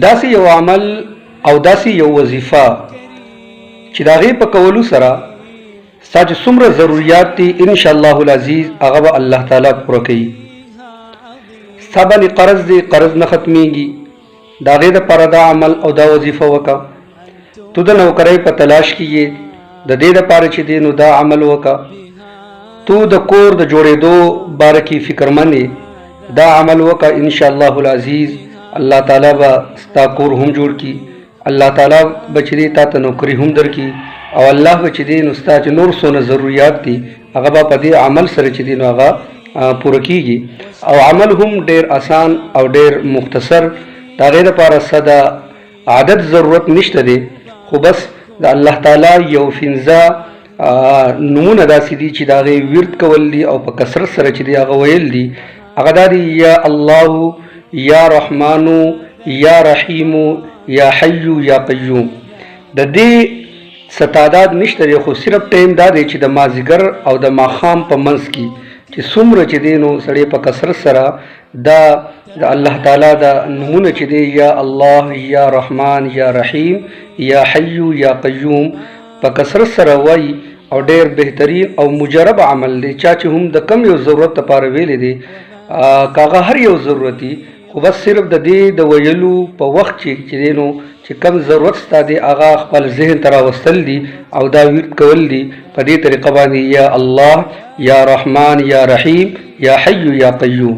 داسې یو عمل او داسې یو وظیفه چې د هغې په کولو سره ستا چې څومره ضروریات دي انشاءالله العزیز هغه به الله تعالی پوره کوي. ستا باندې قرض دی، قرض نه ختمیږي، د هغې دپاره دا عمل او دا وظیفه وکړه. تو د نوکرۍ په تلاش کې یې، د دې دپاره چې دی نو دا عمل وکړه. تو د کور د جوړېدو باره کې فکرمند یې، دا عمل وکړه. انشاءالله العزیز الله تعالی به ستا کور هم جوړ کړي، الله تعالی به چې دی تا ته نوکري هم درکړي، او الله به چې دی نو ستا چې نور څونه ضروریات دي هغه به په دې عمل سره چې دی نو هغه پوره کیږي. او عمل هم ډېر آسان او ډېر مختصر، د هغې دپاره څه د عدد ضرورت نشته دی، خو بس د الله تعالی یو 15 نومونه داسې دي چې د هغې ورد کول دي او په کثرت سره چې دی هغه ویل دي. هغه دا دي: یا الله، یا رحمانو، یا رحیمو، یا حیو، یا قیوم. د دې څه تعداد نشته دی، خو صرف ټایم دا دی چې د مازدیګر او د ماښام په منځ کې چې څومره چې دی نو سړی په کثرت سره دا د الله تعالی د نومونه چې دی یا الله، یا رحمان، یا رحیم، یا حیو، یا قیوم په کثرت سره وایي، او ډېر بهترین او مجرب عمل دی. چا چې هم د کم یو ضرورت لپاره ویلی دی، کاغه هر یو ضرورتي، خو بس صرف د دې د ویلو په وخت چې دی نو چې کم ضرورت ستا دی هغه خپل ذهن ته راوستل دي او دا ورد کول دي په دې طریقه باندې: یا الله، یا رحمان، یا رحیم، یا حی، یا قیوم.